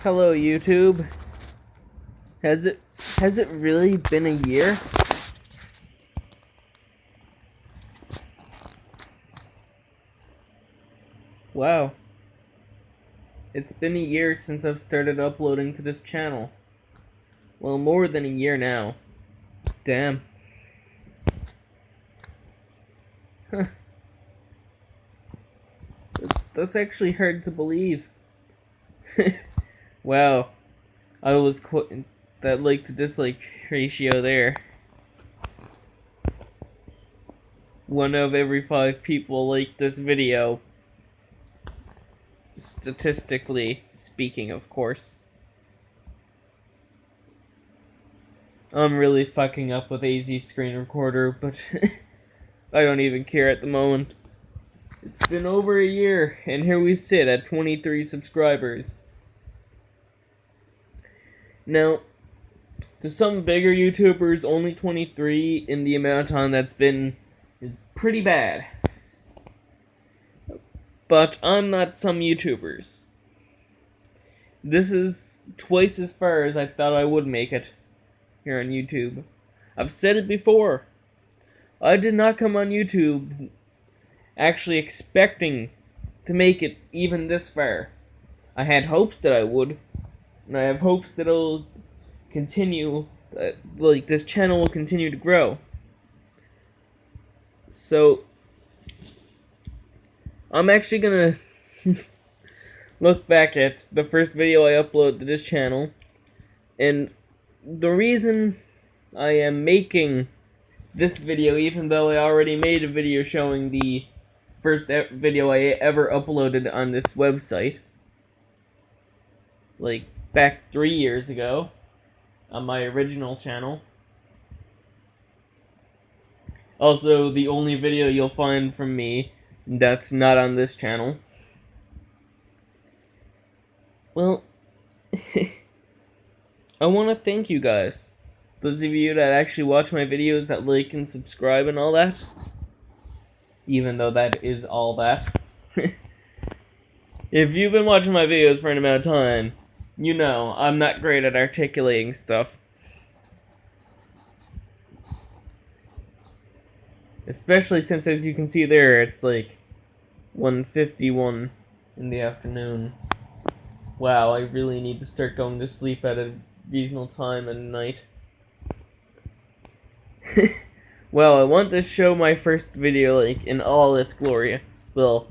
Hello, YouTube. Has it really been a year? Wow. It's been a year since I've started uploading to this channel. Well, more than a year now. Damn. Huh. That's actually hard to believe. Wow. I was quoting that like to dislike ratio there. 1 of every 5 people liked this video. Statistically speaking, of course. I'm really fucking up with AZ screen recorder, but I don't even care at the moment. It's been over a year, and here we sit at 23 subscribers. Now, to some bigger YouTubers, only 23 in the amount of time that's been is pretty bad. But I'm not some YouTubers. This is twice as far as I thought I would make it here on YouTube. I've said it before. I did not come on YouTube actually expecting to make it even this far. I had hopes that I would, and I have hopes that it'll continue, like this channel will continue to grow. So, I'm actually gonna look back at the first video I uploaded to this channel, and the reason I am making this video, even though I already made a video showing the first video I ever uploaded on this website, like back 3 years ago, on my original channel. Also, the only video you'll find from me that's not on this channel. Well, I want to thank you guys. Those of you that actually watch my videos, that like and subscribe and all that. Even though that is all that. If you've been watching my videos for an amount of time, you know I'm not great at articulating stuff. Especially since, as you can see there, it's like 1:51 in the afternoon. Wow, I really need to start going to sleep at a reasonable time at night. Well, I want to show my first video, like, in all its glory. Well,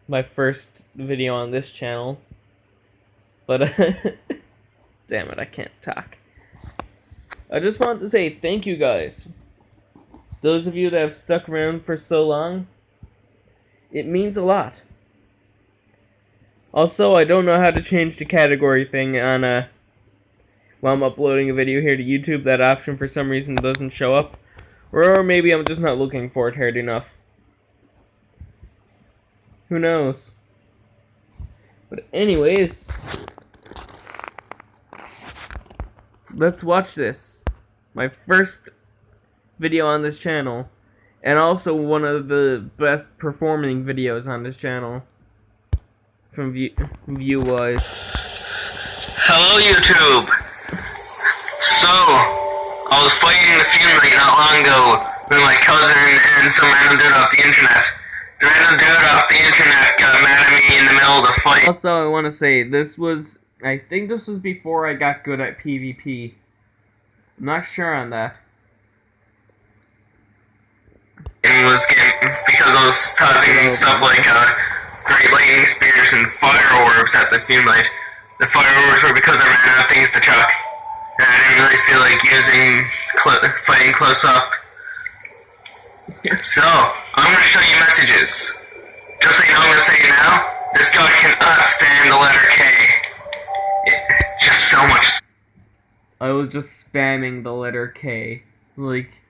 my first video on this channel. But, damn it, I can't talk. I just want to say thank you guys. Those of you that have stuck around for so long, it means a lot. Also, I don't know how to change the category thing on, while I'm uploading a video here to YouTube. That option for some reason doesn't show up. Or maybe I'm just not looking for it hard enough. Who knows? But anyways, let's watch this. My first video on this channel, and also one of the best performing videos on this channel from view-wise. Hello, YouTube. So, I was fighting the fume rate not long ago with my cousin and some random dude off the internet. The random dude off the internet got mad at me in the middle of the fight. Also, I want to say, I think this was before I got good at PvP. I'm not sure on that. And because I was tossing stuff like great lightning spears and fire orbs at the fume light. The fire orbs were because I ran out of things to chuck. And I didn't really feel like fighting close up. So, I'm going to show you messages. Just so you know, I'm going to say it now. This guy cannot stand the letter K. Just so much. I was just spamming the letter K. Like,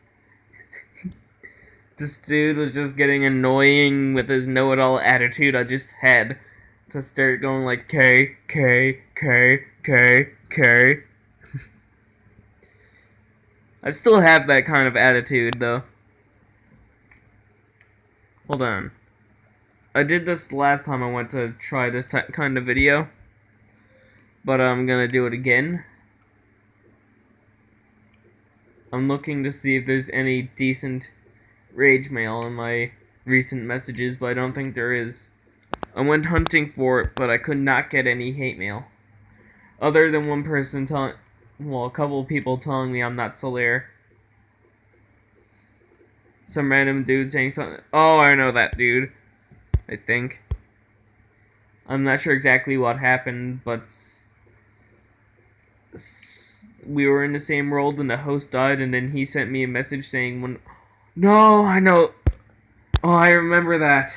this dude was just getting annoying with his know-it-all attitude. I just had to start going like K, K, K, K, K. I still have that kind of attitude, though. Hold on. I did this last time I went to try this kind of video. but I'm gonna do it again. I'm looking to see if there's any decent rage mail in my recent messages, but I don't think there is. I went hunting for it, but I could not get any hate mail. Other than one person telling, well, a couple of people telling me I'm not Solaire. Some random dude saying something. Oh, I know that dude. I think. I'm not sure exactly what happened, but we were in the same world and the host died, and then he sent me a message saying, No, I know. Oh, I remember that.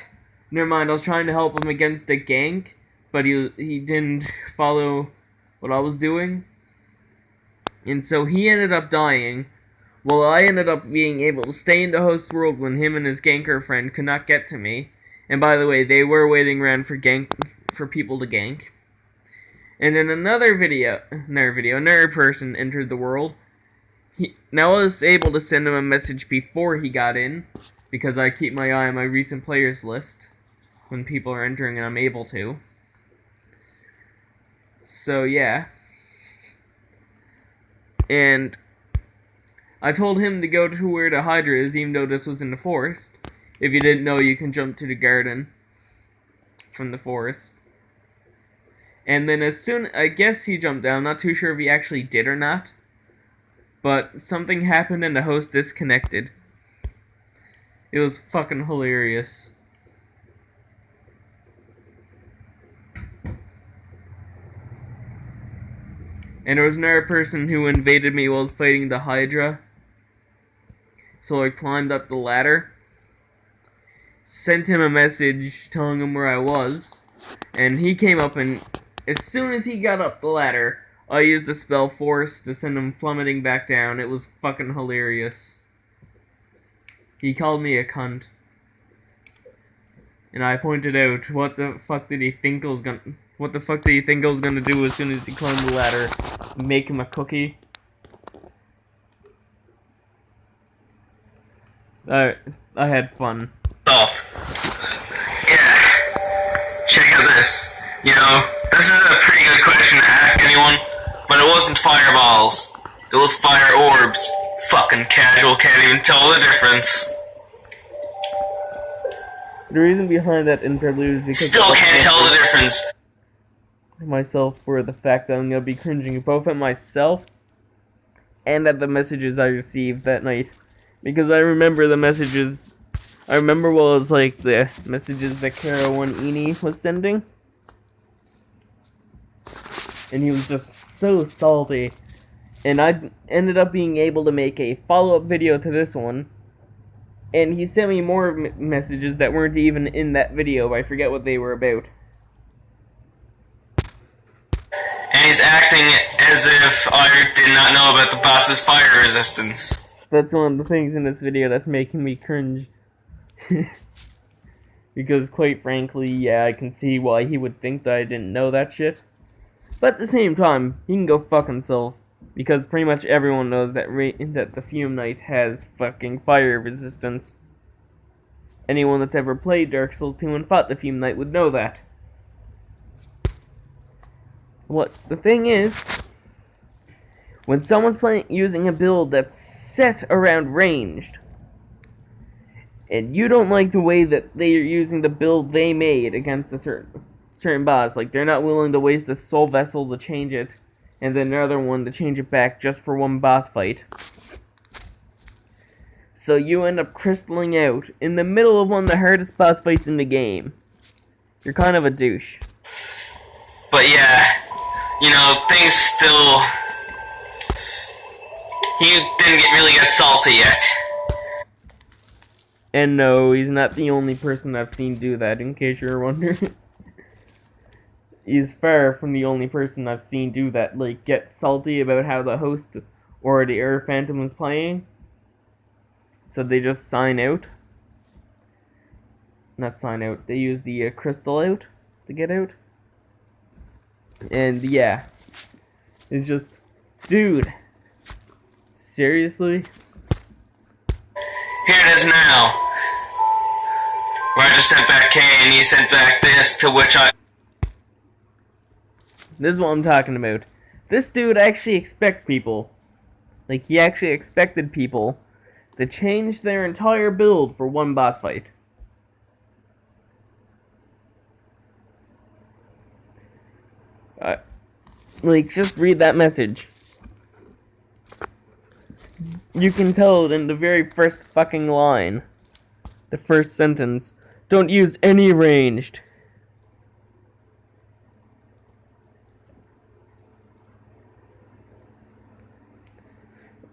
Never mind, I was trying to help him against a gank, but he didn't follow what I was doing. And so he ended up dying, while I ended up being able to stay in the host world when him and his ganker friend could not get to me. And by the way, they were waiting around for people to gank. And then another person entered the world. Now I was able to send him a message before he got in, because I keep my eye on my recent players list when people are entering and I'm able to. So yeah. And I told him to go to where the Hydra is, even though this was in the forest. If you didn't know, you can jump to the garden from the forest. And then I guess he jumped down, not too sure if he actually did or not. But something happened and the host disconnected. It was fucking hilarious. And there was another person who invaded me while I was fighting the Hydra. So I climbed up the ladder, sent him a message telling him where I was, and he came up, and as soon as he got up the ladder, I used the spell Force to send him plummeting back down. It was fucking hilarious. He called me a cunt. And I pointed out, what the fuck did he think I was gonna do as soon as he climbed the ladder? Make him a cookie? I had fun. Salt. Yeah. Check out this. You know, this is a pretty good question to ask anyone, but it wasn't fireballs. It was fire orbs. Fucking casual can't even tell the difference. The reason behind that interlude is because Still can't tell the difference. Myself for the fact that I'm gonna be cringing both at myself and at the messages I received that night. Because I remember the messages. I remember what was like the messages that Karo and Eni was sending. And he was just so salty. And I ended up being able to make a follow-up video to this one. And he sent me more messages that weren't even in that video, but I forget what they were about. And he's acting as if I did not know about the boss's fire resistance. That's one of the things in this video that's making me cringe. Because quite frankly, yeah, I can see why he would think that I didn't know that shit. But at the same time, he can go fuck himself. Because pretty much everyone knows that that the Fume Knight has fucking fire resistance. Anyone that's ever played Dark Souls 2 and fought the Fume Knight would know that. What the thing is, when someone's using a build that's set around ranged, and you don't like the way that they are using the build they made against a certain boss, like they're not willing to waste a soul vessel to change it, and then another one to change it back just for one boss fight. So you end up crystalling out in the middle of one of the hardest boss fights in the game. You're kind of a douche. But yeah, you know, things still... He didn't really get salty yet. And no, he's not the only person I've seen do that, in case you're wondering. He's far from the only person I've seen do that, like, get salty about how the host or the Air Phantom is playing. So they just sign out. Not sign out, they use the crystal out to get out. And yeah, it's just, dude, seriously? Here it is now. Where I just sent back K and he sent back this, to which I... This is what I'm talking about. This dude actually expects people. Like, he actually expected people to change their entire build for one boss fight. Like, just read that message. You can tell it in the very first fucking line. The first sentence. Don't use any ranged.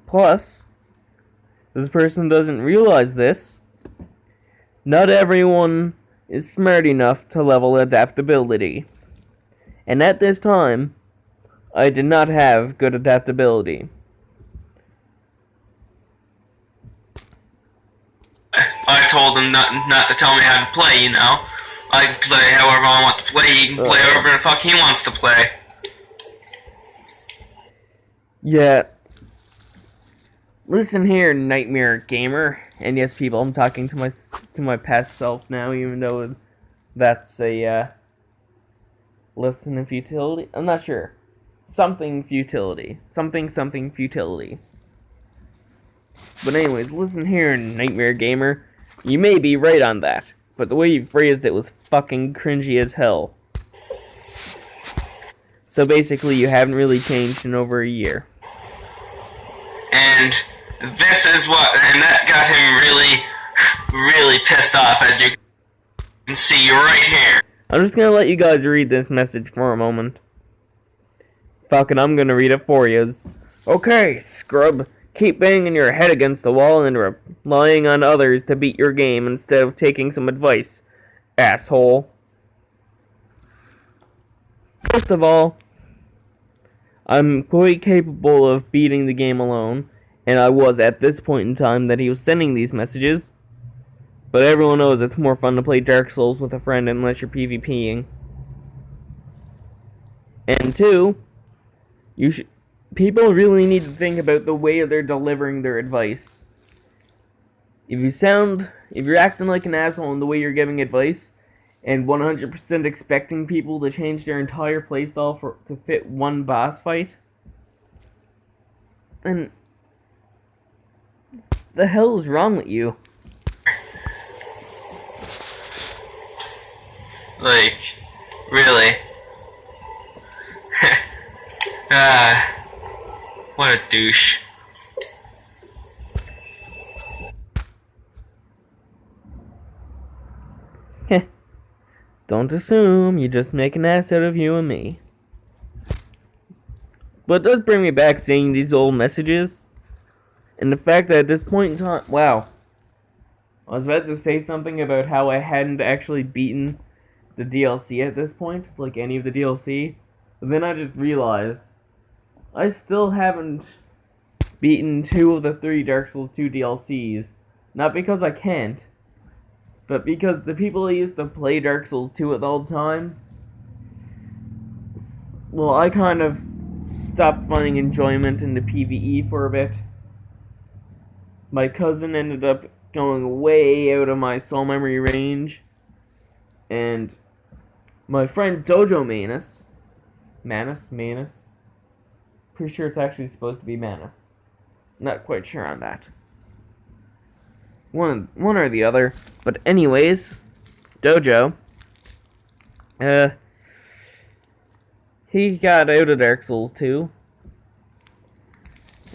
Plus, this person doesn't realize this. Not everyone is smart enough to level adaptability. And at this time, I did not have good adaptability. I told him not to tell me how to play, you know. I can play however I want to play. He can play however the fuck he wants to play. Yeah. Listen here, Nightmare Gamer. And yes, people, I'm talking to my past self now, even though that's a lesson in futility. I'm not sure. Something futility. Something futility. But anyways, listen here, Nightmare Gamer. You may be right on that, but the way you phrased it was fucking cringy as hell. So basically, you haven't really changed in over a year. And this is what, and that got him really pissed off, as you can see right here. I'm just gonna let you guys read this message for a moment. Fucking, I'm gonna read it for yous. Okay, scrub. Keep banging your head against the wall and relying on others to beat your game instead of taking some advice, asshole. First of all, I'm quite capable of beating the game alone, and I was at this point in time that he was sending these messages. But everyone knows it's more fun to play Dark Souls with a friend unless you're PvPing. And two, people really need to think about the way they're delivering their advice. If you're acting like an asshole in the way you're giving advice, and 100% expecting people to change their entire playstyle to fit one boss fight, then the hell is wrong with you? Like, really? What a douche. Heh. Don't assume, you just make an ass out of you and me. But it does bring me back seeing these old messages, and the fact that at this point in time, wow. I was about to say something about how I hadn't actually beaten the DLC at this point, like any of the DLC, but then I just realized I still haven't beaten 2 of the 3 Dark Souls 2 DLCs. Not because I can't, but because the people who used to play Dark Souls 2 at the old time, well, I kind of stopped finding enjoyment in the PvE for a bit. My cousin ended up going way out of my soul memory range, and my friend Dojo Manus, pretty sure it's actually supposed to be Manus. Not quite sure on that. One or the other. But anyways, Dojo, he got out of Dark Souls 2.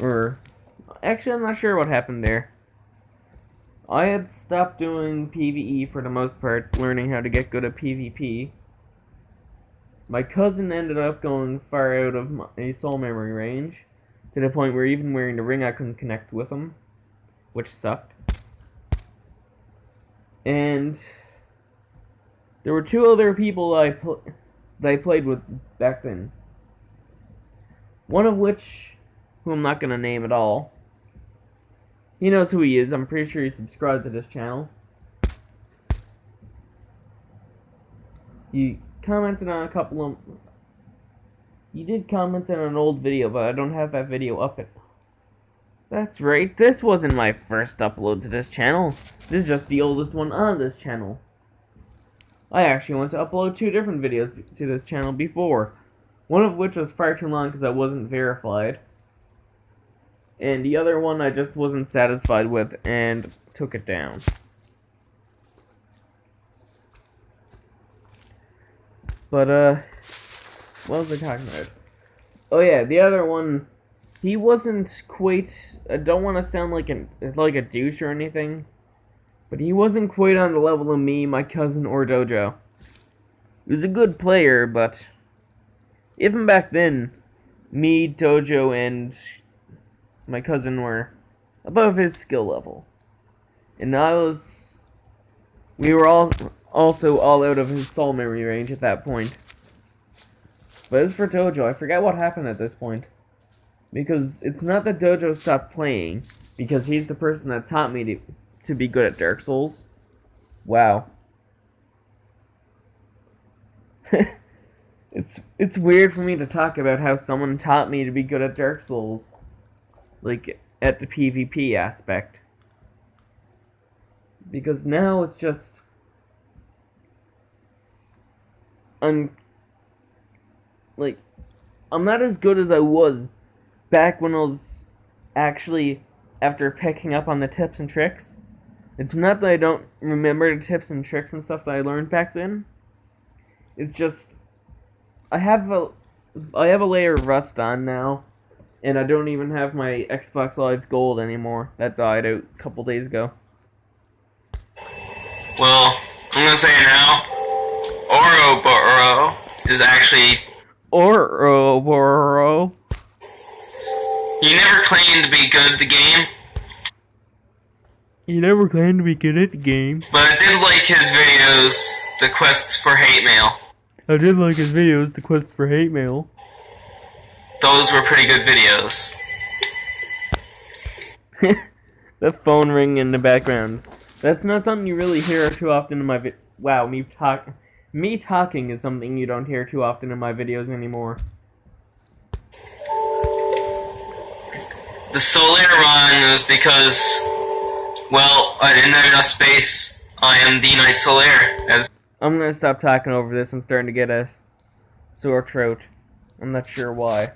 Or, actually I'm not sure what happened there. I had stopped doing PvE for the most part, learning how to get good at PvP. My cousin ended up going far out of my soul memory range, to the point where even wearing the ring I couldn't connect with him, which sucked. And there were 2 other people that I played with back then. One of which, who I'm not going to name at all. He knows who he is. I'm pretty sure he's subscribed to this channel. He commented on a couple of... You did comment on an old video, but I don't have that video up yet. That's right, this wasn't my first upload to this channel. This is just the oldest one on this channel. I actually want to upload 2 different videos to this channel before. One of which was far too long because I wasn't verified. And the other one I just wasn't satisfied with and took it down. But, what was I talking about? Oh yeah, the other one, he wasn't quite, I don't want to sound like a douche or anything, but he wasn't quite on the level of me, my cousin, or Dojo. He was a good player, but even back then, me, Dojo, and my cousin were above his skill level. And we were also all out of his soul memory range at that point. But as for Dojo, I forget what happened at this point. Because it's not that Dojo stopped playing, because he's the person that taught me to be good at Dark Souls. Wow. It's weird for me to talk about how someone taught me to be good at Dark Souls. Like, at the PvP aspect. Because now it's just... I'm not as good as I was back when I was actually, after picking up on the tips and tricks. It's not that I don't remember the tips and tricks and stuff that I learned back then. It's just, I have a layer of rust on now, and I don't even have my Xbox Live Gold anymore. That died out a couple days ago. Well, I'm gonna say it now. Ouroboros is actually... Ouroboros? He never claimed to be good at the game. He never claimed to be good at the game. But I did like his videos, the quests for hate mail. I did like his videos, the quest for hate mail. Those were pretty good videos. The phone ring in the background. That's not something you really hear too often in my wow, me talking is something you don't hear too often in my videos anymore. The Solaire run was because, well, I didn't have enough space. I am the Knight Solaire. I'm gonna stop talking over this. I'm starting to get a sore throat. I'm not sure why.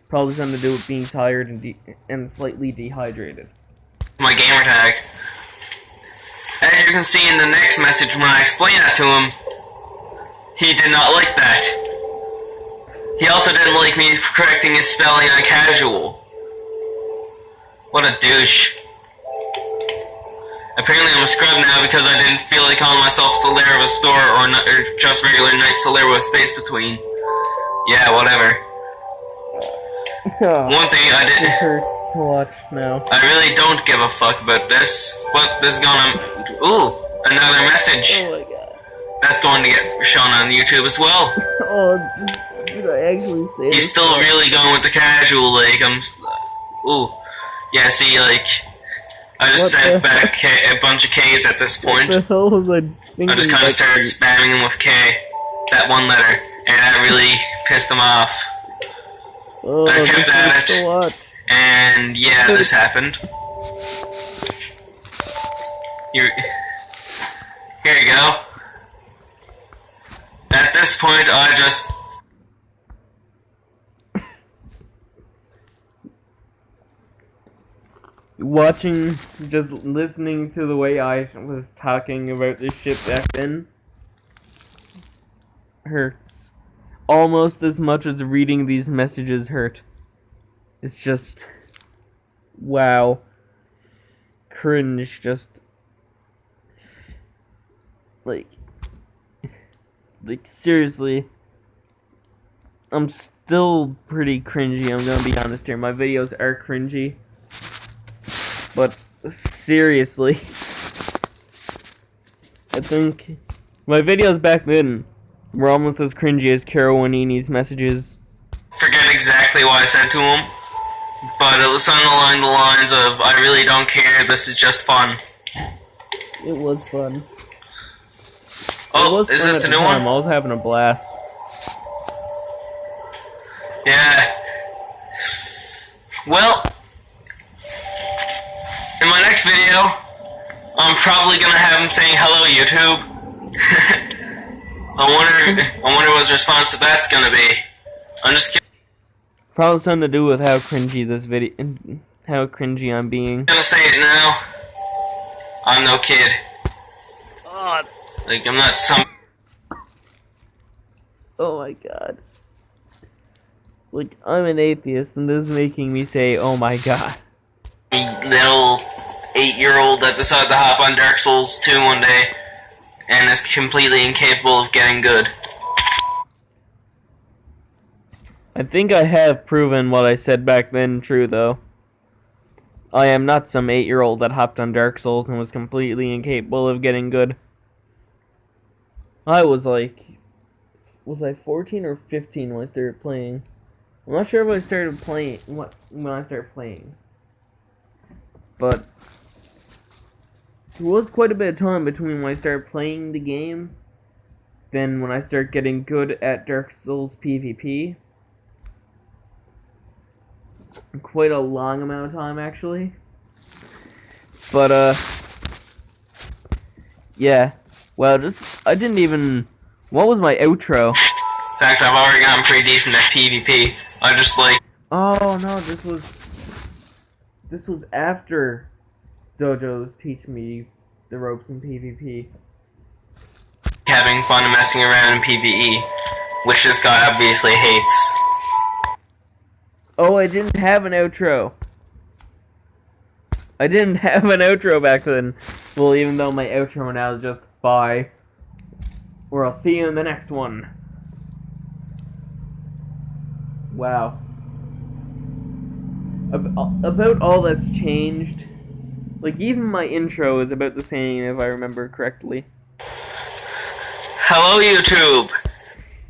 Probably something to do with being tired and slightly dehydrated. My gamer tag. As you can see in the next message when I explain that to him, he did not like that. He also didn't like me correcting his spelling on casual. What a douche. Apparently I'm a scrub now because I didn't feel like calling myself Solaire of a store or just regular Knight Solaire with space between. Yeah, whatever. One thing I did... It hurts to watch now. I really don't give a fuck about this. But this is gonna... Ooh, another message. Oh my god. That's going to get shown on YouTube as well. Oh, did I actually say He's still really going with the casual, like, ooh. Yeah, see, like... I just sent back a bunch of K's at this point. What the hell was I thinking? I just kind of started spamming him with K. That one letter. And that really pissed him off. Oh, I kept at it. And yeah, this happened. Here you go. At this point, I just... Watching, just listening to the way I was talking about this shit back then hurts. Almost as much as reading these messages hurt. It's just... wow. Cringe, just... Like, seriously, I'm still pretty cringy, I'm gonna be honest here. My videos are cringy. But, seriously, I think my videos back then were almost as cringy as Carol Wanini's messages. Forget exactly what I said to him, but it was something along the lines of, I really don't care, this is just fun. It was fun. Oh, is this the new one? I was having a blast. Yeah. Well, in my next video, I'm probably gonna have him saying hello YouTube. I wonder what his response to that's gonna be. I'm just Probably something to do with how cringy this video, how cringy I'm being. gonna say it now. I'm no kid. Oh, Like, I'm not some oh my god. Like, I'm an atheist, and this is making me say, oh my god. little 8-year-old that decided to hop on Dark Souls 2 one day and is completely incapable of getting good. I think I have proven what I said back then true, though. I am not some 8-year-old that hopped on Dark Souls and was completely incapable of getting good. I was like... Was I 14 or 15 when I started playing? I'm not sure if I started playing... when I started playing. But... there was quite a bit of time between when I started playing the game then when I started getting good at Dark Souls PvP. Quite a long amount of time, actually. But, yeah. Well, I didn't even... What was my outro? In fact, I've already gotten pretty decent at PvP. I just like Oh, no, this was after Dojo's teach me the ropes in PvP. having fun and messing around in PvE, which this guy obviously hates. Oh, I didn't have an outro. I didn't have an outro back then. Well, even though my outro now is just bye. Or I'll see you in the next one. Wow. About all that's changed. Like, even my intro is about the same, if I remember correctly. Hello, YouTube!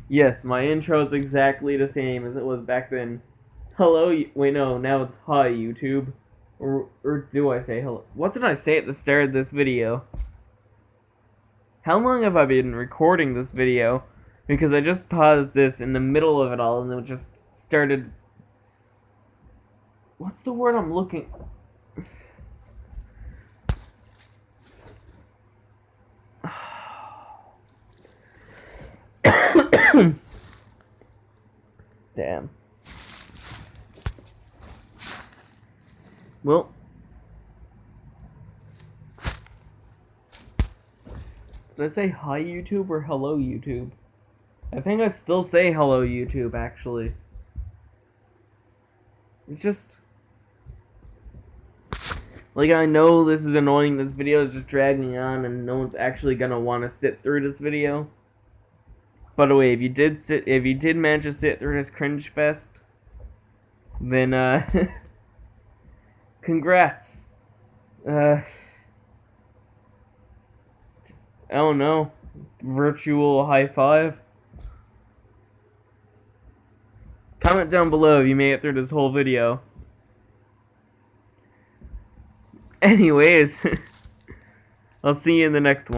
Yes, my intro is exactly the same as it was back then. Hello, wait, no, now it's hi, YouTube. Or do I say hello? What did I say at the start of this video? How long have I been recording this video? Because I just paused this in the middle of it all and it just started... What's the word I'm looking... Damn. Well... Did I say hi YouTube or hello YouTube? I think I still say hello YouTube, actually. It's just... Like, I know this is annoying, this video is just dragging on and no one's actually gonna want to sit through this video. By the way, if you did manage to sit through this cringe fest, then, congrats. I don't know. Virtual high five. Comment down below if you made it through this whole video. Anyways, I'll see you in the next one.